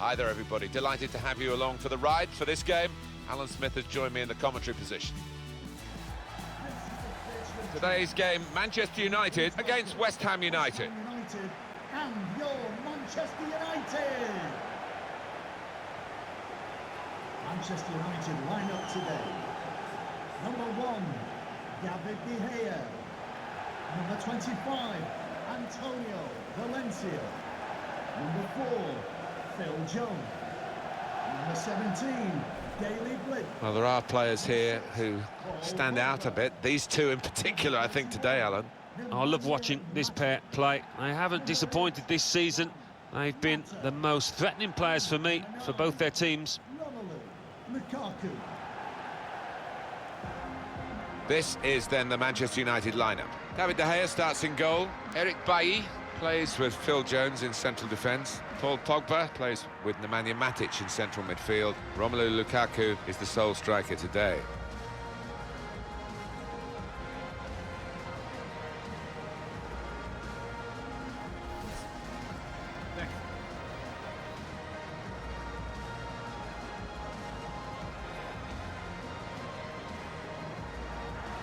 Hi there, everybody. Delighted to have you along for the ride for this game. Alan Smith has joined me in the commentary position. Today's game, Manchester United against West Ham United. And your Manchester United. Manchester United line up today. Number 1, David De Gea. Number 25, Antonio Valencia. Number 4, Phil Jones. Number 17, Daley Blind. Well, there are players here who stand out a bit. These two in particular, I think, today, Alan. I love watching this pair play. They haven't disappointed this season. They've been the most threatening players for me, for both their teams. Lukaku. This is then the Manchester United lineup. David De Gea starts in goal. Eric Bailly plays with Phil Jones in central defence. Paul Pogba plays with Nemanja Matic in central midfield. Romelu Lukaku is the sole striker today.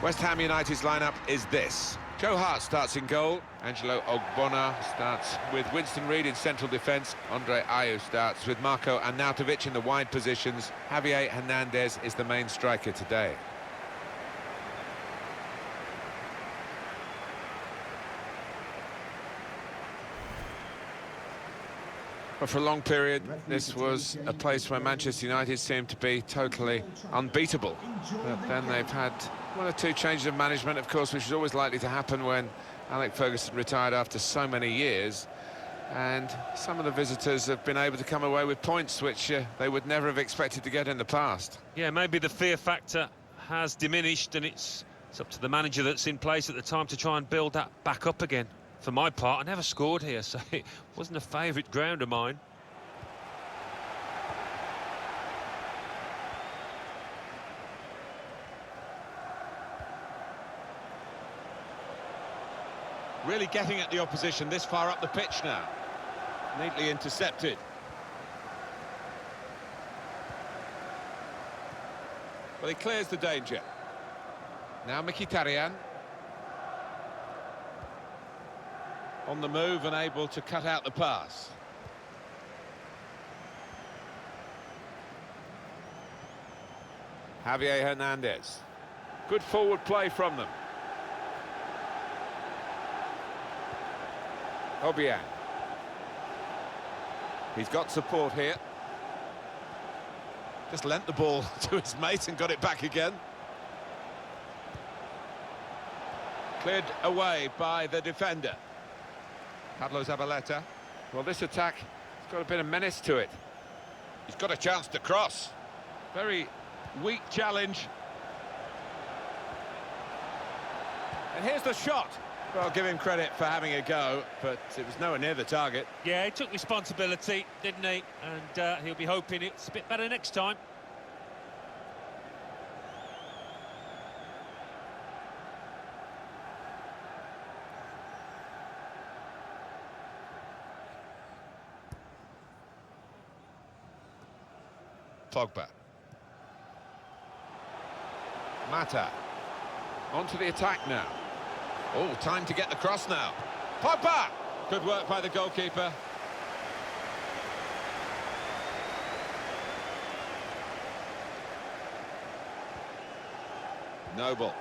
West Ham United's lineup is this. Joe Hart starts in goal. Angelo Ogbonna starts with Winston Reid in central defence. Andre Ayew starts with Marco Arnautovic in the wide positions. Javier Hernandez is the main striker today. But for a long period, this was a place where Manchester United seemed to be totally unbeatable. But then they've had one or two changes of management, of course, which is always likely to happen when Alex Ferguson retired after so many years. And some of the visitors have been able to come away with points which they would never have expected to get in the past. Yeah, maybe the fear factor has diminished, and it's up to the manager that's in place at the time to try and build that back up again. For my part, I never scored here, so it wasn't a favourite ground of mine. Really getting at the opposition this far up the pitch now. Neatly intercepted. Well, he clears the danger. Now Mkhitaryan. On the move and able to cut out the pass. Javier Hernandez. Good forward play from them. Obiang. He's got support here. Just lent the ball to his mate and got it back again. Cleared away by the defender. Pablo Zabaleta. Well, this attack has got a bit of menace to it. He's got a chance to cross. Very weak challenge. And here's the shot. Well, give him credit for having a go, but it was nowhere near the target. Yeah, he took responsibility, didn't he? And he'll be hoping it's a bit better next time. Pogba. Mata. Onto the attack now. Oh, time to get the cross now. Pogba! Good work by the goalkeeper. Noble.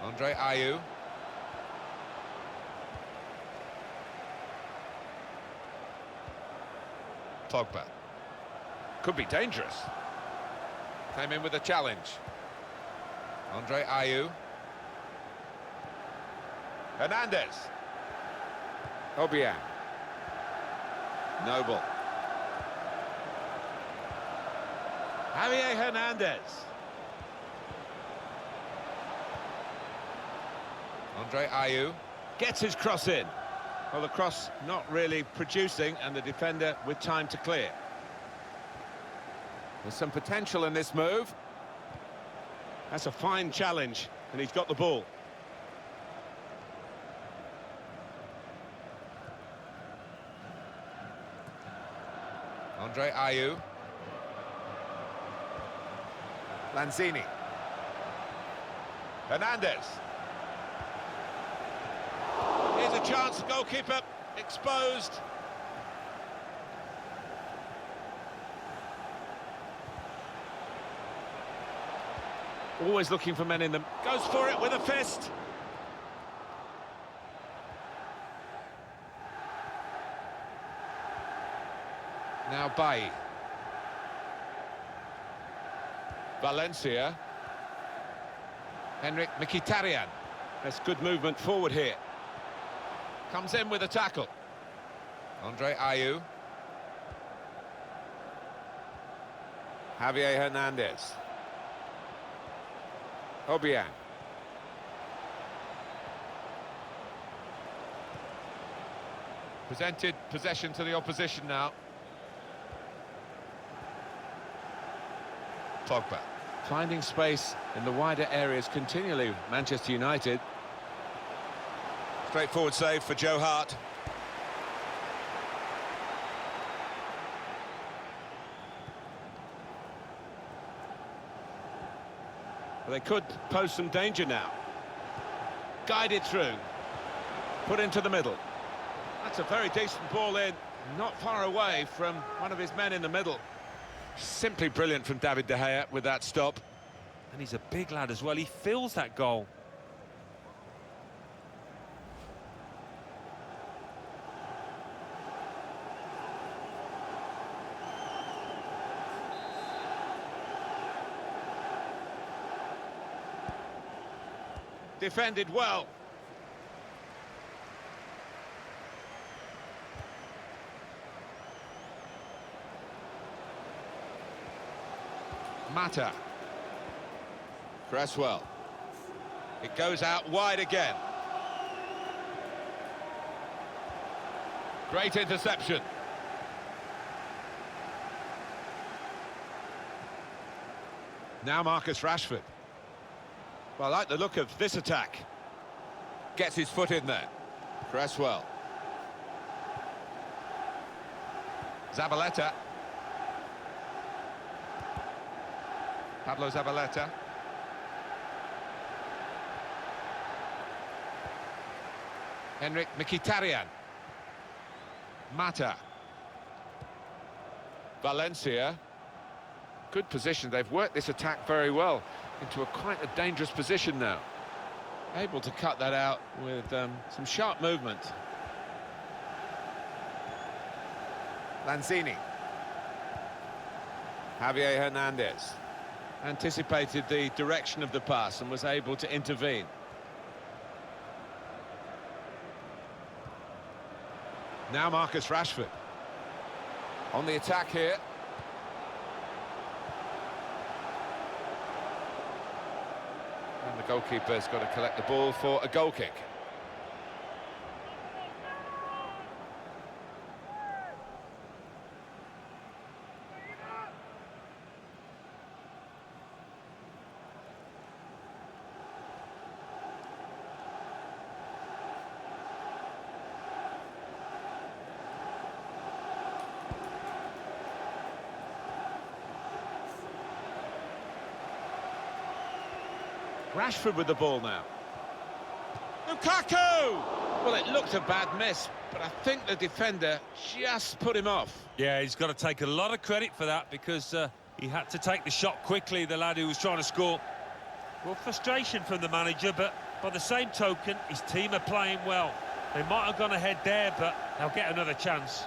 Andre Ayew. Pogba. Could be dangerous. Came in with a challenge. Andre Ayew. Hernandez. Obiang. Noble. Javier Hernandez. Andre Ayew gets his cross in. Well, the cross not really producing, and the defender with time to clear. There's some potential in this move. That's a fine challenge, and he's got the ball. Andre Ayew. Lanzini. Hernandez. Here's a chance, goalkeeper exposed. Always looking for men in them. Goes for it with a fist. Now Bailly. Valencia. Henrik Mkhitaryan. That's good movement forward here. Comes in with a tackle. Andre Ayew. Javier Hernandez. Obiang. Presented possession to the opposition now. Pogba. Finding space in the wider areas continually, Manchester United. Straightforward save for Joe Hart. They could pose some danger now. Guided through. Put into the middle. That's a very decent ball in. Not far away from one of his men in the middle. Simply brilliant from David De Gea with that stop. And he's a big lad as well. He feels that goal. Defended well. Mata. Cresswell. It goes out wide again. Great interception. Now Marcus Rashford. Well, I like the look of this attack. Gets his foot in there. Cresswell. Zabaleta. Pablo Zabaleta. Henrik Mkhitaryan. Mata. Valencia. Good position. They've worked this attack very well into quite a dangerous position now. Able to cut that out with some sharp movement. Lanzini. Javier Hernandez. Anticipated the direction of the pass and was able to intervene. Now Marcus Rashford. On the attack here. And the goalkeeper's got to collect the ball for a goal kick. Rashford with the ball now. Lukaku! Well, it looked a bad miss, but I think the defender just put him off. Yeah, he's got to take a lot of credit for that because he had to take the shot quickly, the lad who was trying to score. Well, frustration from the manager, but by the same token, his team are playing well. They might have gone ahead there, but they'll get another chance.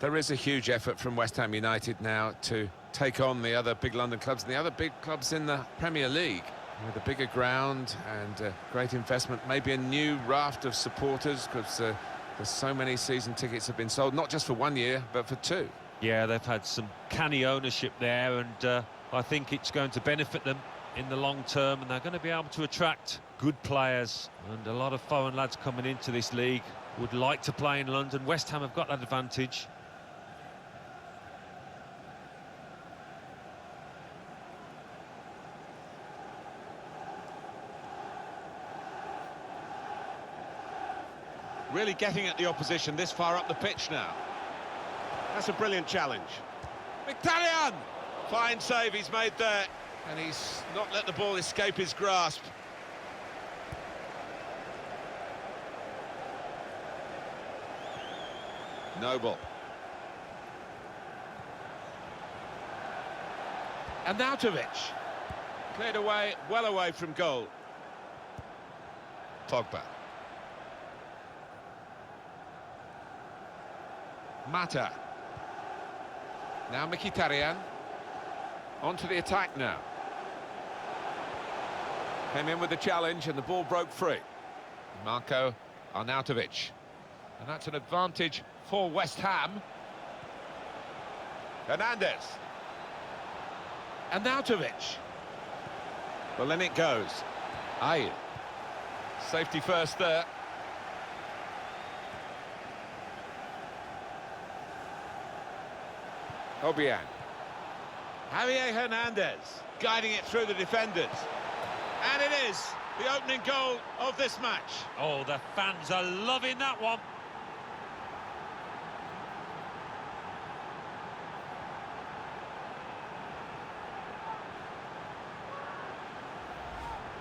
There is a huge effort from West Ham United now to take on the other big London clubs and the other big clubs in the Premier League. With a bigger ground and great investment, maybe a new raft of supporters, because there's so many season tickets have been sold, not just for 1 year, but for 2. Yeah, they've had some canny ownership there, and I think it's going to benefit them in the long term, and they're going to be able to attract good players. And a lot of foreign lads coming into this league would like to play in London. West Ham have got that advantage. Really getting at the opposition this far up the pitch now. That's a brilliant challenge. Mkhitaryan! Fine save he's made there. And he's not let the ball escape his grasp. Noble. And Arnautovic. Cleared away, well away from goal. Pogba. Mata. Now Mkhitaryan. On to the attack now. Came in with the challenge and the ball broke free. Marco Arnautovic. And that's an advantage for West Ham. Hernandez. Arnautovic. Well, then it goes. Aye. Safety first there. Obiang. Javier Hernandez guiding it through the defenders. And it is the opening goal of this match. Oh, the fans are loving that one.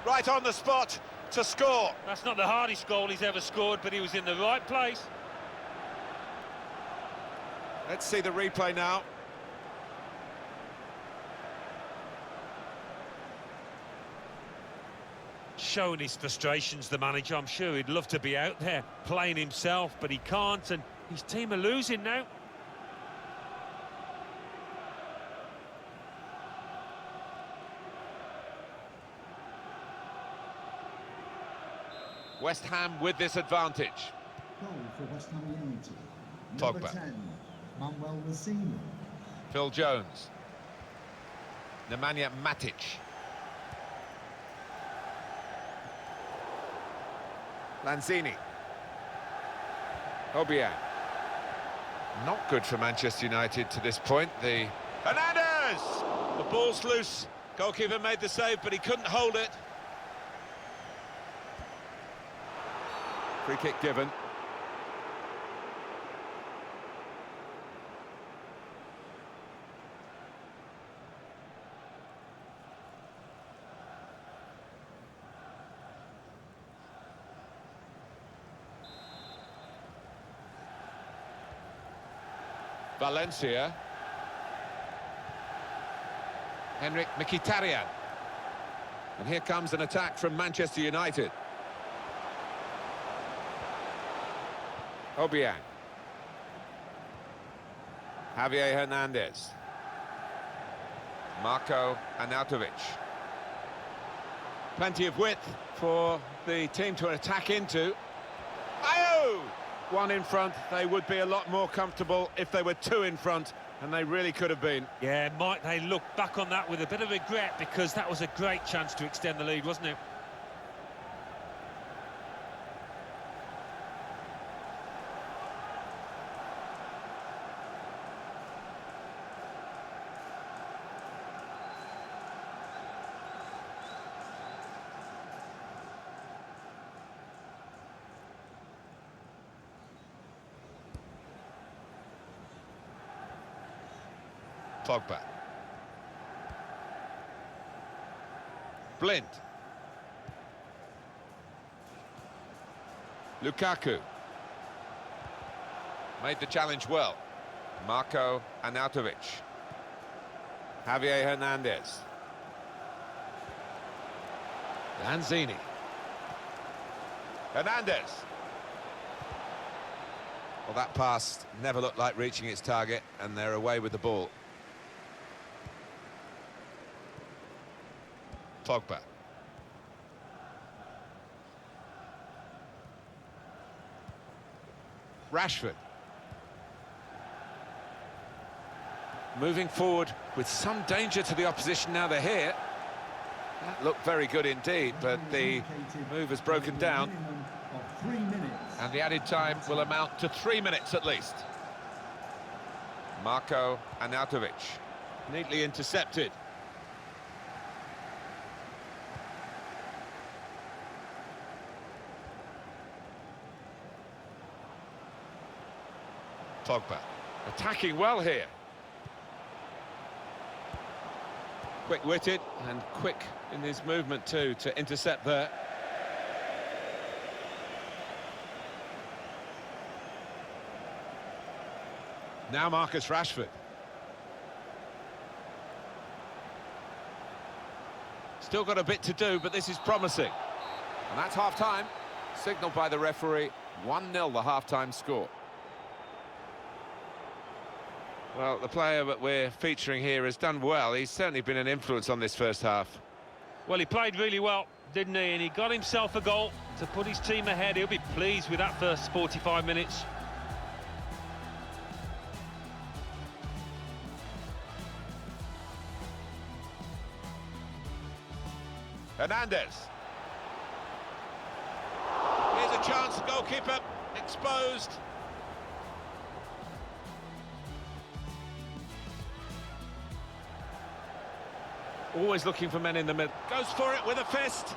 Right on the spot to score. That's not the hardest goal he's ever scored, but he was in the right place. Let's see the replay now. Showing his frustrations, the manager. I'm sure he'd love to be out there playing himself, but he can't, and his team are losing now. West Ham with this advantage. Goal for West Ham United. Pogba. Number 10, Manuel Rosino. Phil Jones. Nemanja Matic. Lanzini. Obiang. Not good for Manchester United to this point. The Hernandez! The ball's loose. Goalkeeper made the save, but he couldn't hold it. Free kick given. Valencia. Henrik Mkhitaryan. And here comes an attack from Manchester United. Obiang. Javier Hernandez. Marco Arnautovic. Plenty of width for the team to attack into. Ayo! One in front. They would be a lot more comfortable if they were two in front, and they really could have been. Yeah, might they look back on that with a bit of regret, because that was a great chance to extend the lead, wasn't it? Pogba. Blind. Lukaku. Made the challenge well. Marco Arnautovic. Javier Hernandez. Lanzini. Hernandez. Well, that pass never looked like reaching its target, and they're away with the ball. Pogba. Rashford. Moving forward with some danger to the opposition now they're here. That looked very good indeed, but the move has broken down. And the added time will amount to 3 minutes at least. Marco Arnautovic. Neatly intercepted. Pogba. Attacking well here. Quick-witted and quick in his movement too to intercept there. Now Marcus Rashford. Still got a bit to do, but this is promising. And that's half-time. Signalled by the referee, 1-0 the half-time score. Well, the player that we're featuring here has done well. He's certainly been an influence on this first half. Well, he played really well, didn't he? And he got himself a goal to put his team ahead. He'll be pleased with that first 45 minutes. Hernandez. Here's a chance, goalkeeper exposed. Always looking for men in the middle. Goes for it with a fist.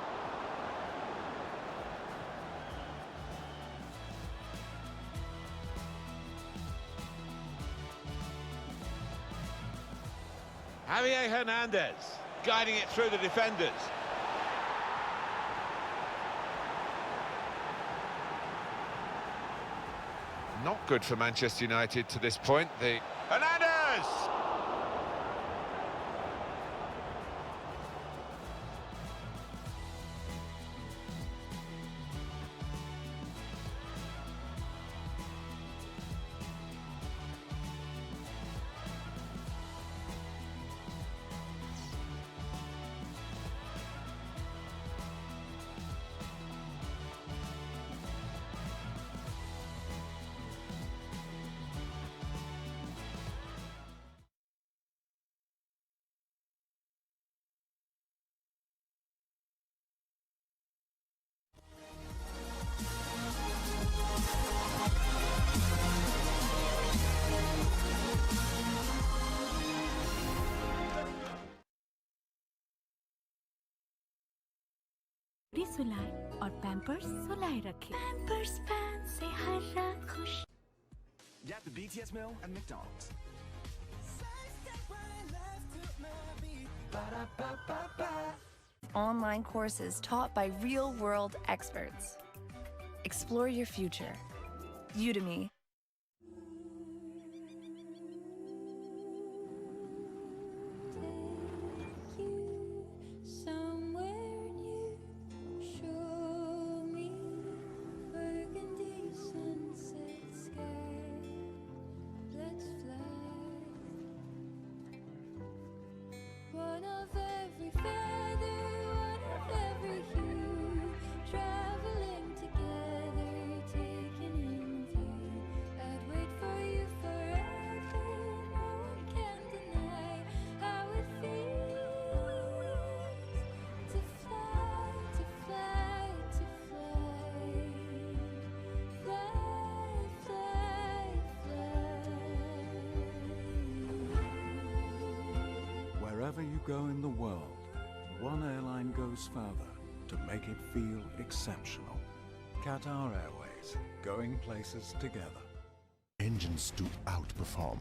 Javier Hernandez guiding it through the defenders. Not good for Manchester United to this point. Hernandez! सुलाए और Pampers सुलाए रखे Pampers fan से हर रात खुश Get the BTS meal at McDonald's. Online courses taught by real-world experts. Explore your future. Udemy. Wherever you go in the world, one airline goes further to make it feel exceptional. Qatar Airways, going places together. Engines to outperform.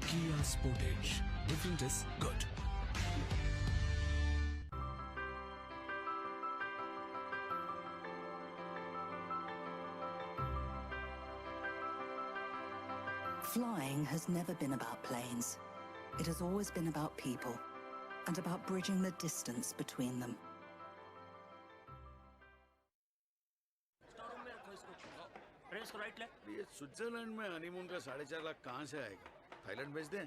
Kia Sportage. Different is good. Flying has never been about planes. It has always been about people, and about bridging the distance between them. ये Switzerland में honeymoon का 4.5 लाख कहाँ से आएगा? Thailand भेज दें?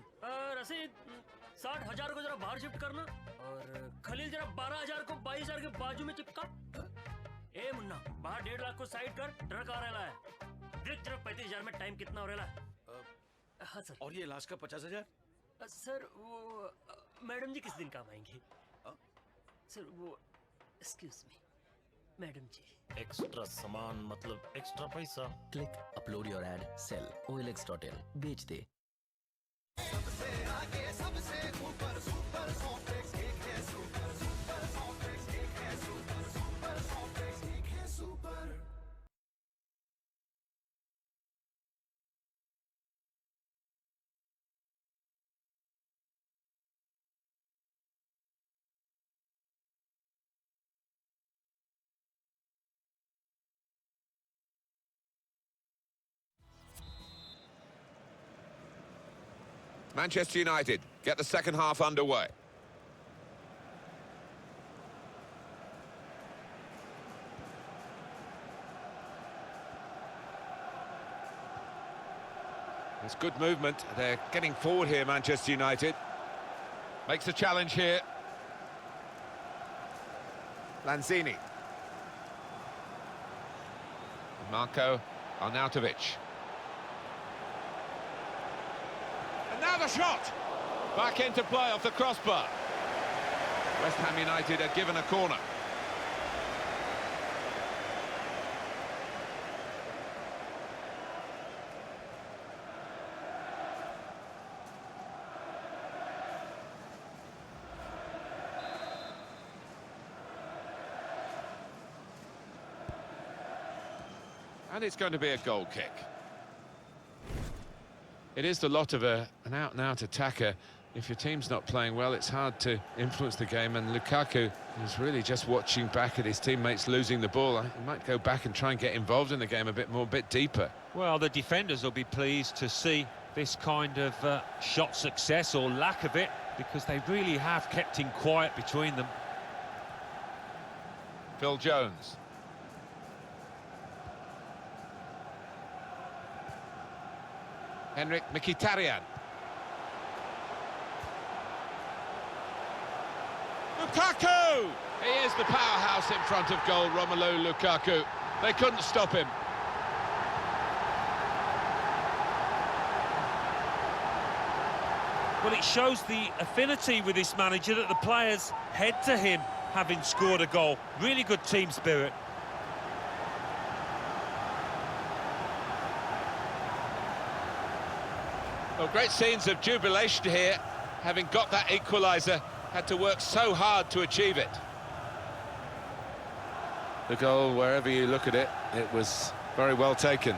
रसीद 60,000 को जरा बाहर शिफ्ट करना और खलील जरा 12,000 को 22,000 के बाजू में चिपका। ए मुन्ना बाहर 1.5 लाख को साइड कर, ट्रक आ रहा है। देख जरा 35,000 में टाइम कितना हो रहा है? हाँ सर। और ये लास्ट का 50,000? सर वो मैडम जी किस दिन काम आएंगी? सर वो excuse me madam ji. Extra सामान मतलब एक्स्ट्रा पैसा। Click upload your ad sell OLX.in बेच दे। सबसे आगे सबसे ऊपर सुपर सॉफ्ट ड्रिंक्स एक है सुपर सॉफ्ट ड्रिंक्स एक है सुपर सॉफ्ट ड्रिंक्स एक है Manchester United get the second half underway. There's good movement. They're getting forward here, Manchester United. Makes a challenge here. Lanzini. Marco Arnautovic. And now the shot! Back into play off the crossbar. West Ham United are given a corner. And it's going to be a goal kick. It is the lot of an out-and-out attacker. If your team's not playing well, it's hard to influence the game, and Lukaku is really just watching back at his teammates losing the ball. He might go back and try and get involved in the game a bit more, a bit deeper. Well, the defenders will be pleased to see this kind of shot success, or lack of it, because they really have kept him quiet between them. Phil Jones. Henrik Mkhitaryan. Lukaku! He is the powerhouse in front of goal, Romelu Lukaku. They couldn't stop him. Well, it shows the affinity with this manager that the players head to him having scored a goal. Really good team spirit. Well, great scenes of jubilation here, having got that equaliser, had to work so hard to achieve it. The goal, wherever you look at it, it was very well taken.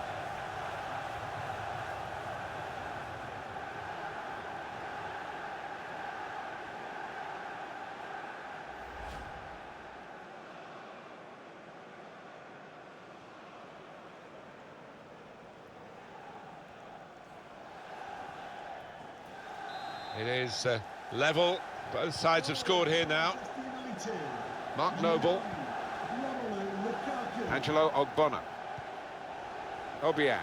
It is level. Both sides have scored here now. Mark Noble. Angelo Ogbonna. Obiang.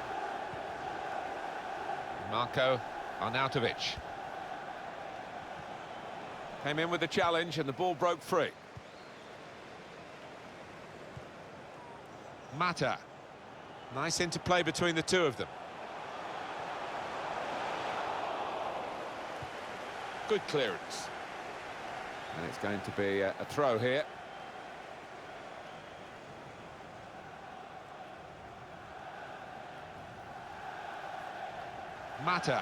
Marco Arnautovic. Came in with the challenge and the ball broke free. Mata. Nice interplay between the two of them. Good clearance. And it's going to be a throw here. Mata.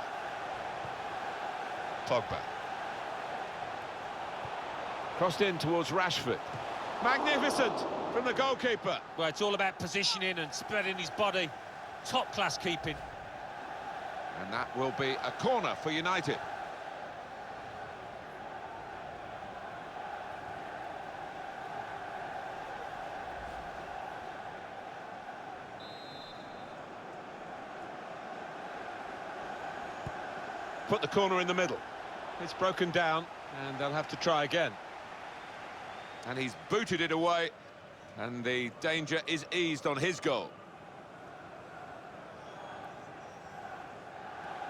Pogba. Crossed in towards Rashford. Magnificent from the goalkeeper. Well, it's all about positioning and spreading his body. Top-class keeping. And that will be a corner for United. Put the corner in the middle. It's broken down, and they'll have to try again. And he's booted it away, and the danger is eased on his goal.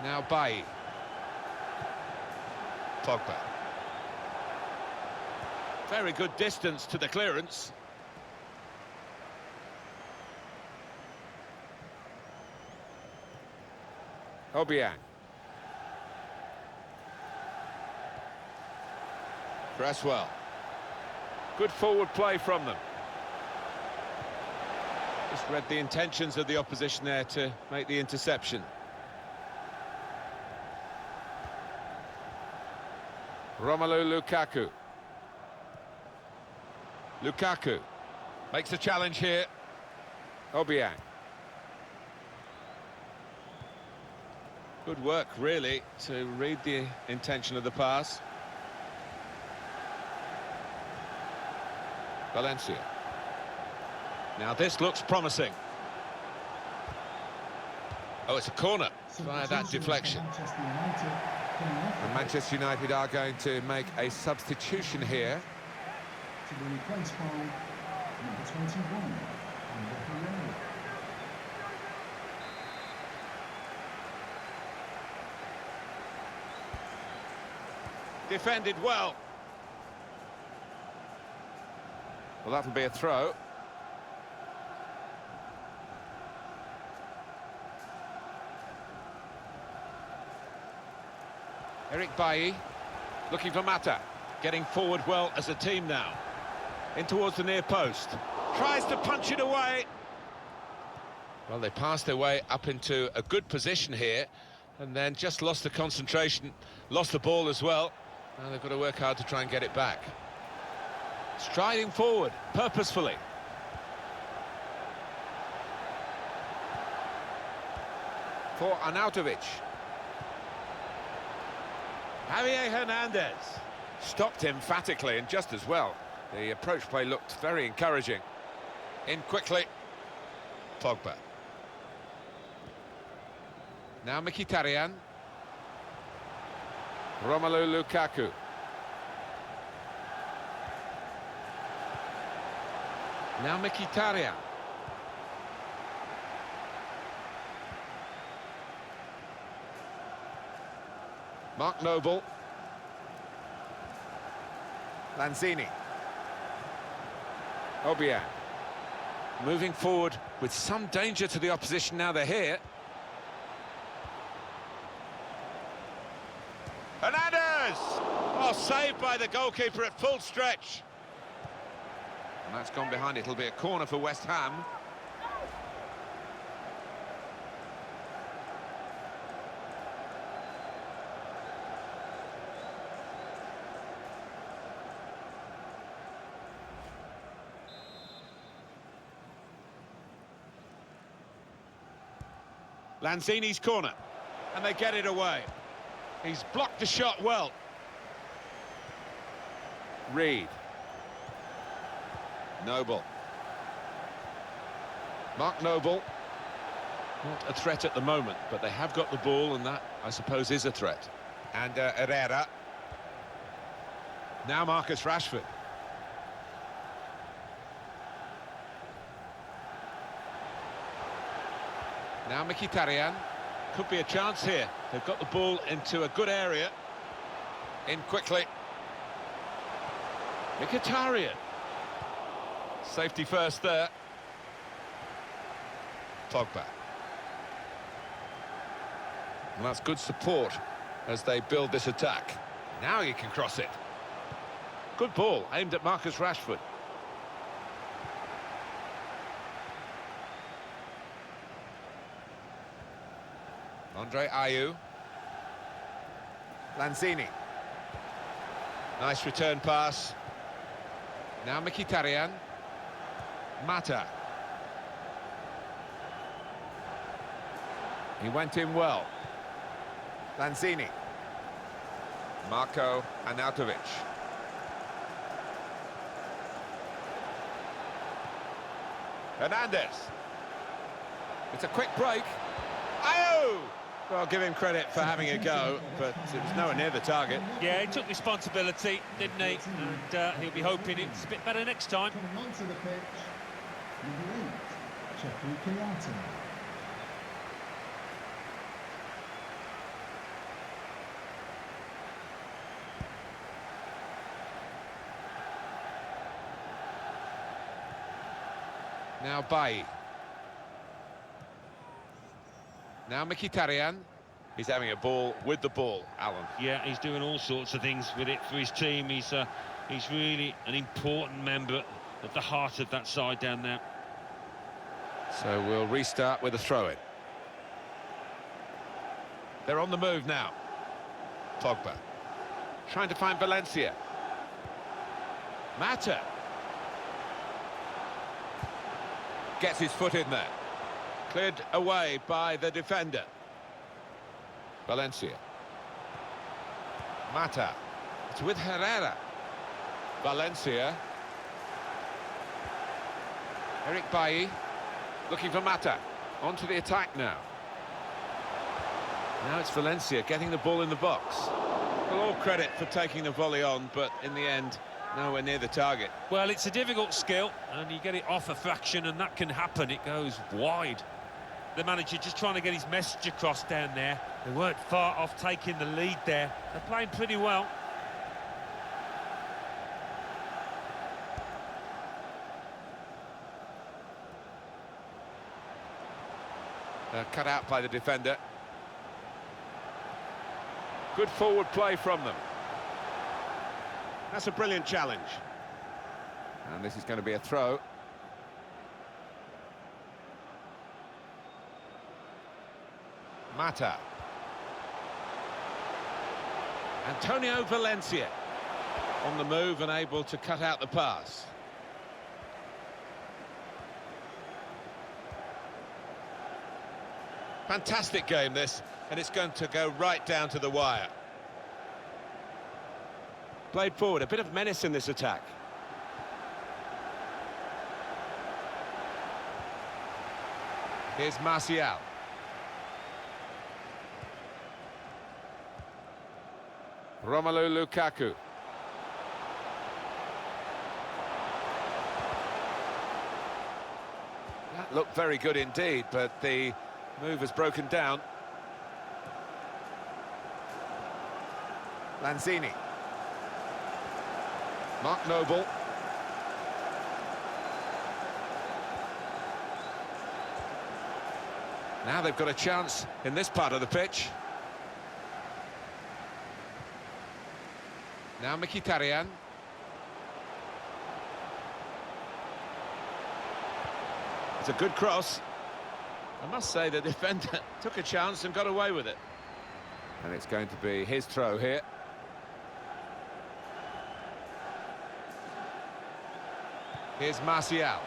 Now Bailly. Pogba. Very good distance to the clearance. Obiang. Cresswell. Good forward play from them. Just read the intentions of the opposition there to make the interception. Romelu Lukaku. Lukaku makes a challenge here. Obiang. Good work, really, to read the intention of the pass. Valencia. Now this looks promising. Oh, it's a corner via that deflection. And Manchester United are going to make a substitution here. To be replaced by number 21, Barclay. Defended well. Well, that'll be a throw. Eric Bailly looking for Mata, getting forward well as a team now. In towards the near post. Tries to punch it away. Well, they passed their way up into a good position here and then just lost the concentration, lost the ball as well. Now they've got to work hard to try and get it back. Striding forward, purposefully. For Arnautovic. Javier Hernandez. Stopped emphatically and just as well. The approach play looked very encouraging. In quickly. Pogba. Now Mkhitaryan. Romelu Lukaku. Now Mkhitaryan. Mark Noble. Lanzini. Obiang. Moving forward with some danger to the opposition now they're here. Hernandez! Oh, saved by the goalkeeper at full stretch. And that's gone behind. It'll be a corner for West Ham. Lanzini's corner, and they get it away. He's blocked the shot well. Reed. Noble. Mark Noble. Not a threat at the moment, but they have got the ball, and that, I suppose, is a threat. And Herrera. Now Marcus Rashford. Now Mkhitaryan. Could be a chance here. They've got the ball into a good area. In quickly. Mkhitaryan. Safety first there. Pogba. And that's good support as they build this attack. Now you can cross it. Good ball, aimed at Marcus Rashford. Andre Ayew. Lanzini. Nice return pass. Now Mkhitaryan. Mata. He went in well. Lanzini. Marco Arnautovic. Hernandez. It's a quick break. Ayew! Well, give him credit for having a go, but it was nowhere near the target. Yeah, he took responsibility, didn't he? And he'll be hoping it's a bit better next time. Coming onto the pitch, number 8, Jeffrey Kayata. Now Bailly. Now Mkhitaryan. He's having a ball with the ball, Alan. Yeah, he's doing all sorts of things with it for his team. He's really an important member at the heart of that side down there. So we'll restart with a throw-in. They're on the move now. Pogba. Trying to find Valencia. Mata. Gets his foot in there. Cleared away by the defender. Valencia. Mata. It's with Herrera. Valencia. Eric Bailly looking for Mata. Onto the attack now. Now it's Valencia getting the ball in the box. Well, all credit for taking the volley on, but in the end, nowhere near the target. Well, it's a difficult skill, and you get it off a fraction, and that can happen. It goes wide. The manager just trying to get his message across down there. They weren't far off taking the lead there. They're playing pretty well. Cut out by the defender. Good forward play from them. That's a brilliant challenge. And this is going to be a throw. Mata. Antonio Valencia on the move and able to cut out the pass. Fantastic game this, and it's going to go right down to the wire. Played forward, a bit of menace in this attack. Here's Martial. Romelu Lukaku. That looked very good indeed, but the move has broken down. Lanzini. Mark Noble. Now they've got a chance in this part of the pitch. Now Mkhitaryan. It's a good cross. I must say the defender took a chance and got away with it. And it's going to be his throw here. Here's Martial.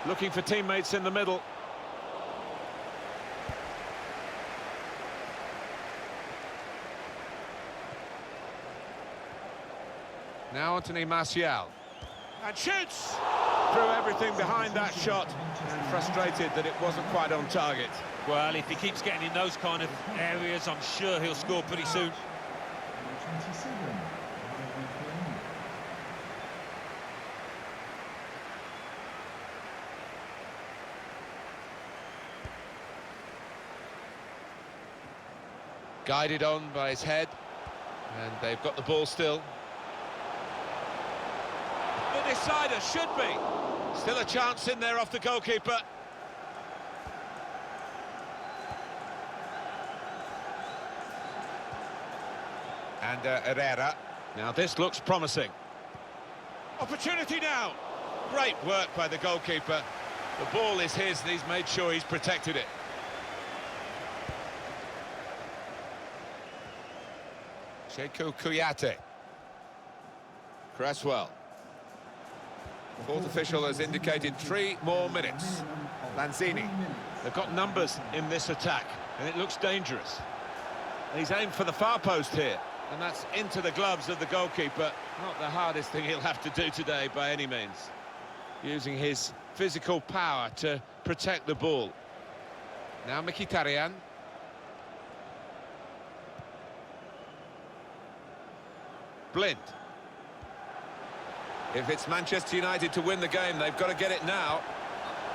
Looking for teammates in the middle. Now Anthony Martial. And shoots! Threw everything behind that shot. And frustrated that it wasn't quite on target. Well, if he keeps getting in those kind of areas, I'm sure he'll score pretty soon. 27. Guided on by his head. And they've got the ball still. The decider should be. Still a chance in there off the goalkeeper. And Herrera. Now this looks promising. Opportunity now. Great work by the goalkeeper. The ball is his and he's made sure he's protected it. Sheku Kouyaté. Cresswell. Fourth official has indicated 3 more minutes. Lanzini. They've got numbers in this attack, and it looks dangerous. He's aimed for the far post here, and that's into the gloves of the goalkeeper. Not the hardest thing he'll have to do today by any means. Using his physical power to protect the ball. Now Mkhitaryan. Blind. If it's Manchester United to win the game, they've got to get it now.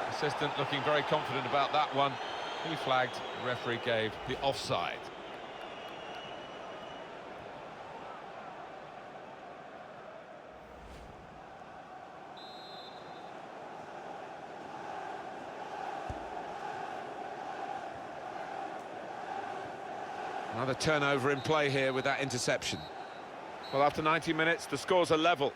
Assistant looking very confident about that one. He flagged, the referee gave the offside. Another turnover in play here with that interception. Well, after 90 minutes, the scores are level.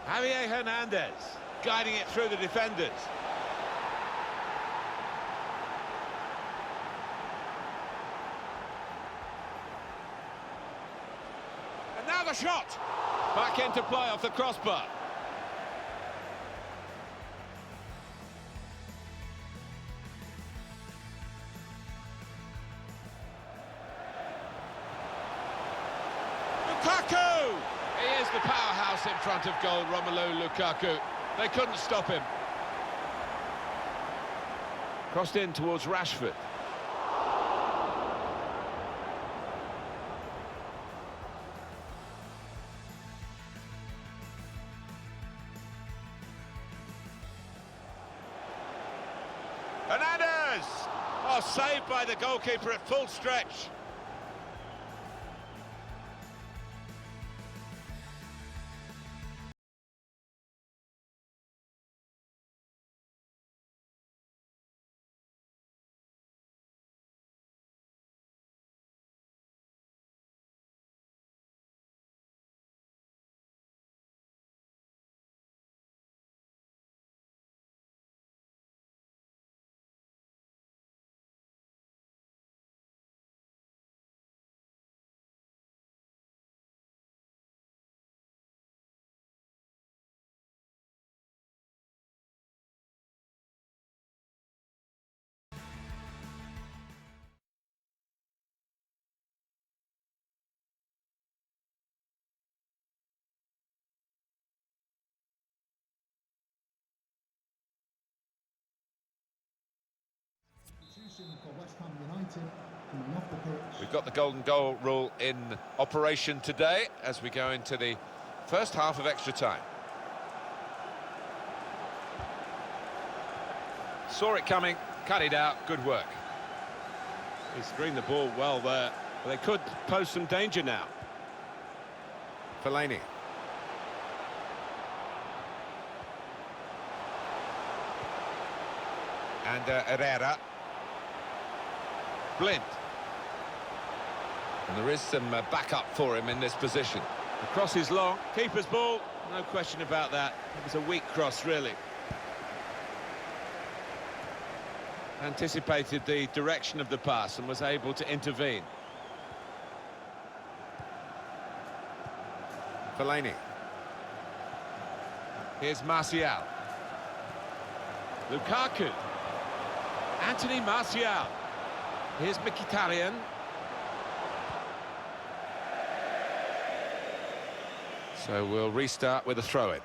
Javier Hernandez guiding it through the defenders. And now the shot! Back into play off the crossbar. Lukaku! He is the powerhouse in front of goal, Romelu Lukaku. They couldn't stop him. Crossed in towards Rashford. Hernandez! Oh, saved by the goalkeeper at full stretch. For West Ham United, coming off the pitch. We've got the golden goal rule in operation today as we go into the first half of extra time. Saw it coming, cut it out, good work. He screened the ball well there, but they could pose some danger now. Fellaini. And Herrera. Blind. And there is some backup for him in this position. The cross is long, keeper's ball, no question about that. It was a weak cross, really. Anticipated the direction of the pass and was able to intervene. Fellaini. Here's Martial. Lukaku. Anthony Martial. Here's Mkhitaryan. So we'll restart with a throw-in.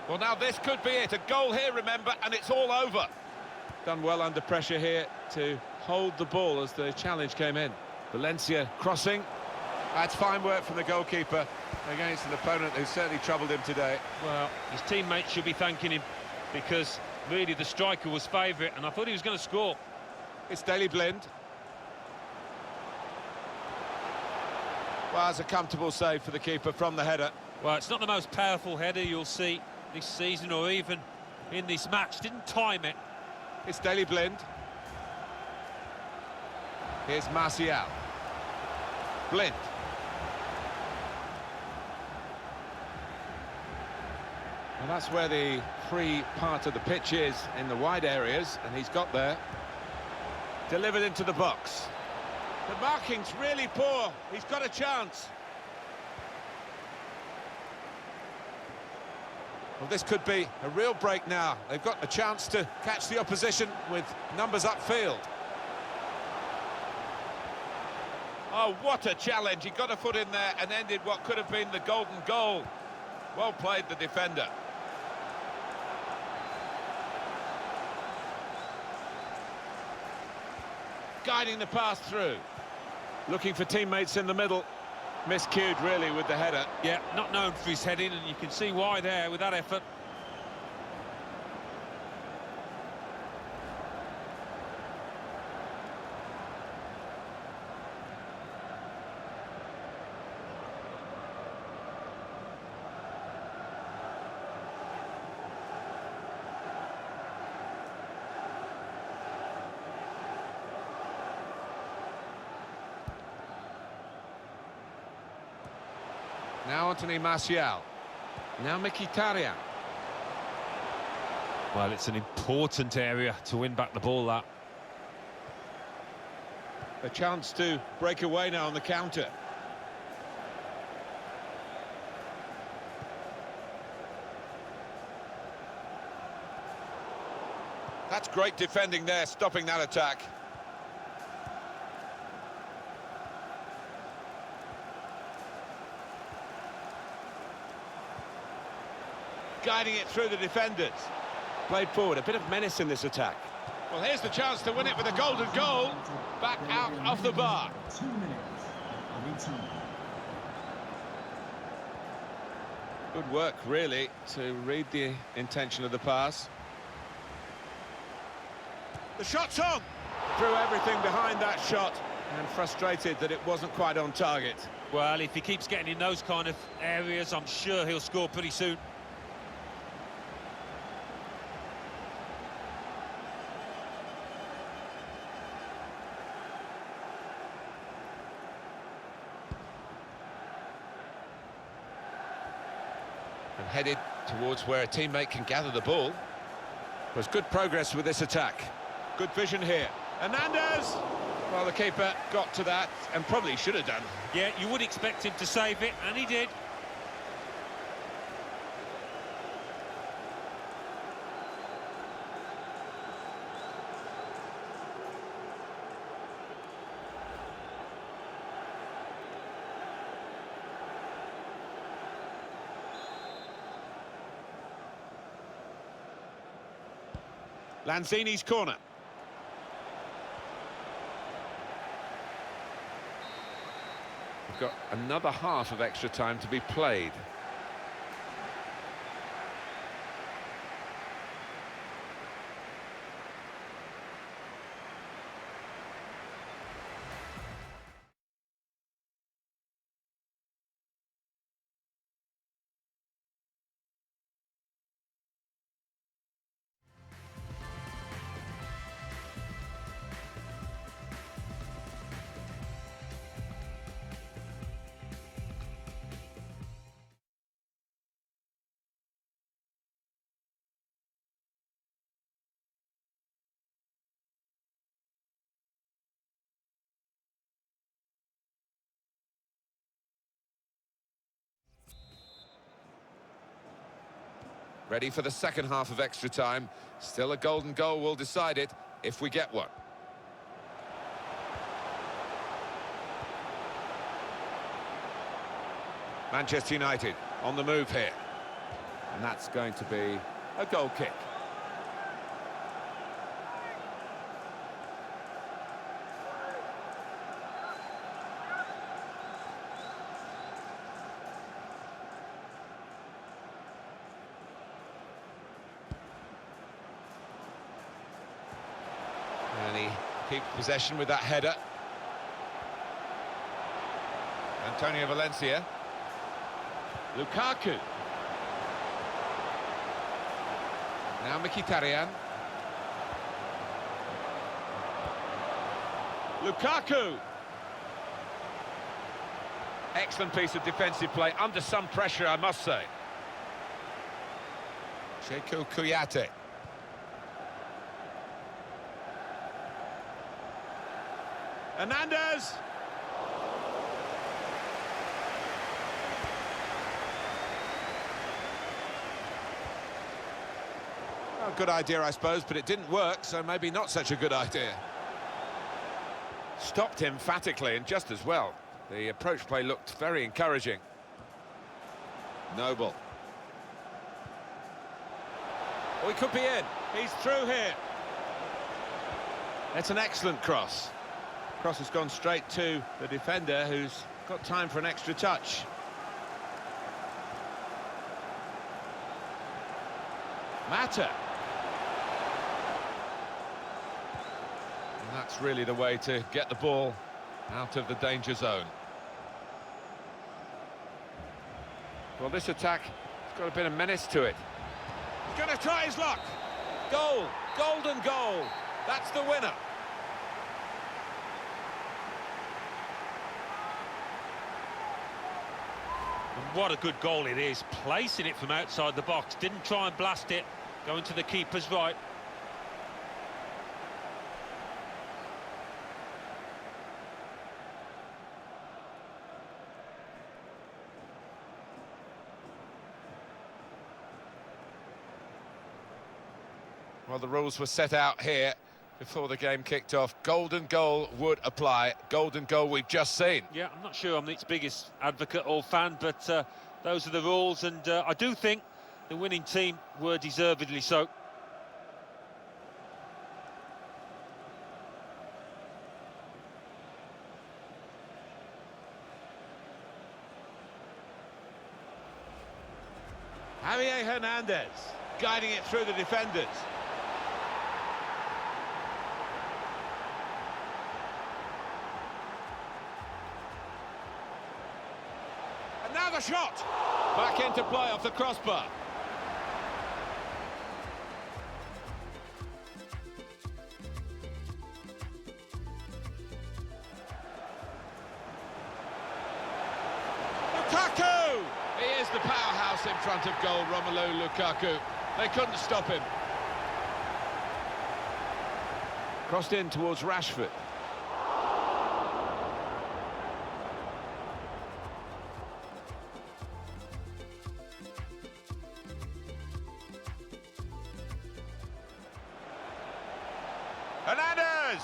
Well, now this could be it. A goal here, remember, and it's all over. Done well under pressure here to hold the ball as the challenge came in. Valencia crossing. That's fine work from the goalkeeper against an opponent who certainly troubled him today. Well, his teammates should be thanking him because really the striker was favourite and I thought he was going to score. It's Daley Blind. Well, it's a comfortable save for the keeper from the header. Well, it's not the most powerful header you'll see this season or even in this match. Didn't time it. It's Daley Blind. Here's Martial. Blind. Well, that's where the free part of the pitch is, in the wide areas, and he's got there. Delivered into the box. The marking's really poor. He's got a chance. Well, this could be a real break now. They've got a chance to catch the opposition with numbers upfield. Oh, what a challenge. He got a foot in there and ended what could have been the golden goal. Well played, the defender. Guiding the pass through. Looking for teammates in the middle. Miscued, really, with the header. Yeah, not known for his heading, and you can see why there with that effort. Now Anthony Martial. Now Mkhitaryan. Well, it's an important area to win back the ball, that. A chance to break away now on the counter. That's great defending there, stopping that attack. Guiding it through the defenders. Played forward, a bit of menace in this attack. Well, here's the chance to win it with a golden goal. Back out of the bar. 2 minutes of time. Good work, really, to read the intention of the pass. The shot's on! Threw everything behind that shot and frustrated that it wasn't quite on target. Well, if he keeps getting in those kind of areas, I'm sure he'll score pretty soon. And headed towards where a teammate can gather the ball. There's good progress with this attack. Good vision here. Hernandez! Well, the keeper got to that and probably should have done. Yeah, you would expect him to save it, and he did. Lanzini's corner. We've got another half of extra time to be played. Ready for the second half of extra time. Still a golden goal will decide it if we get one. Manchester United on the move here. And that's going to be a goal kick. And he keeps possession with that header. Antonio Valencia. Lukaku. Now Mkhitaryan. Lukaku. Excellent piece of defensive play, under some pressure, I must say. Cheiko Kouyaté. Hernandez. Well, good idea, I suppose, but it didn't work, so maybe not such a good idea. Stopped emphatically and just as well. The approach play looked very encouraging. Noble. Oh, he could be in. He's through here. It's an excellent cross. Cross has gone straight to the defender, who's got time for an extra touch. Mata. And that's really the way to get the ball out of the danger zone. Well, this attack has got a bit of menace to it. He's going to try his luck. Goal, golden goal. That's the winner. What a good goal it is, placing it from outside the box, didn't try and blast it, going to the keeper's right. Well, the rules were set out here before the game kicked off. Golden goal would apply. Golden goal we've just seen. Yeah, I'm not sure I'm its biggest advocate or fan, but those are the rules, and I do think the winning team were deservedly so. Javier Hernandez guiding it through the defenders. And now the shot! Back into play off the crossbar. Lukaku! He is the powerhouse in front of goal, Romelu Lukaku. They couldn't stop him. Crossed in towards Rashford. Hernandez!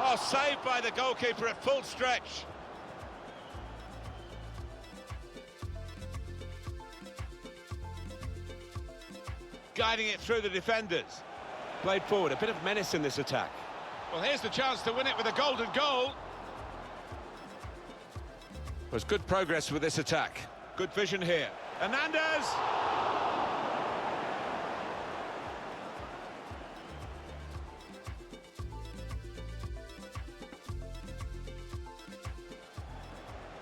Oh, saved by the goalkeeper at full stretch. Guiding it through the defenders. Played forward, a bit of menace in this attack. Well, here's the chance to win it with a golden goal. There's good progress with this attack. Good vision here. Hernandez!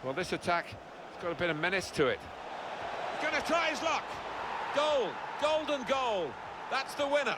Well, this attack has got a bit of menace to it. He's going to try his luck. Goal, golden goal. That's the winner.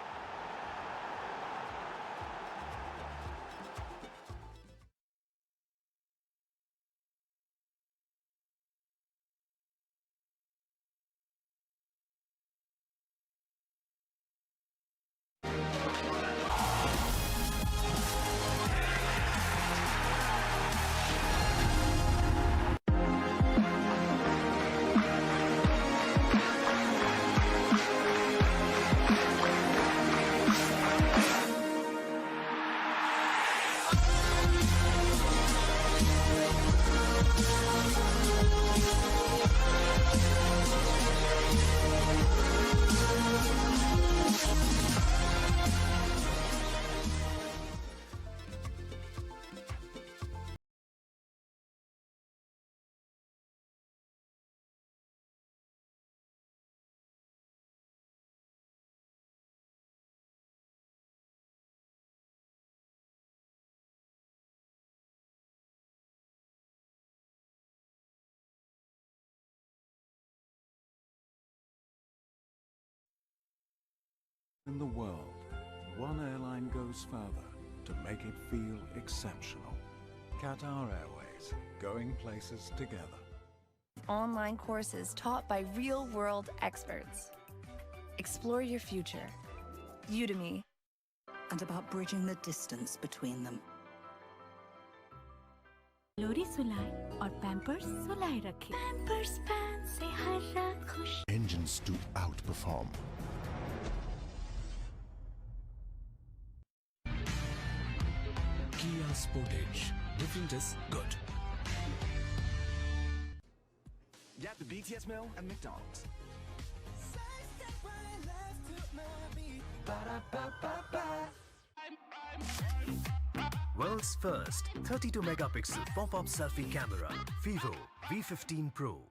In the world, one airline goes further to make it feel exceptional. Qatar Airways, going places together. Online courses taught by real-world experts. Explore your future. Udemy. And about bridging the distance between them. लोरी सुलाए और Pampers सुलाए रखे। Pampers pan से हर रात खुश। Engines to outperform. Kia Sportage. Different is good. Get the BTS meal at McDonald's. World's first 32 megapixel pop-up selfie camera, Vivo V15 Pro.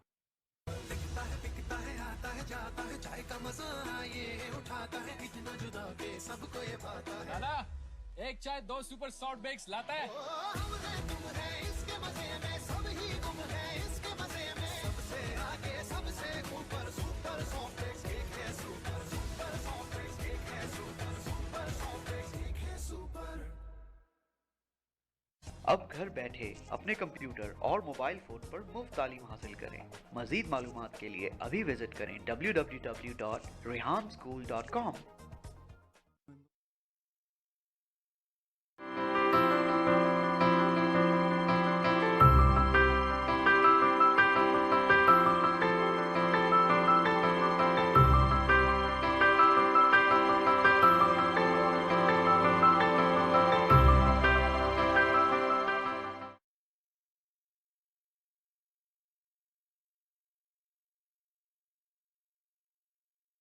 दादा, एक चाय दो super soft bakes लाता है? अब घर बैठे अपने कंप्यूटर और मोबाइल फोन पर मुफ्त तालीम हासिल करें। मज़ीद मालूमात के लिए अभी विजिट करें www.rehanschool.com।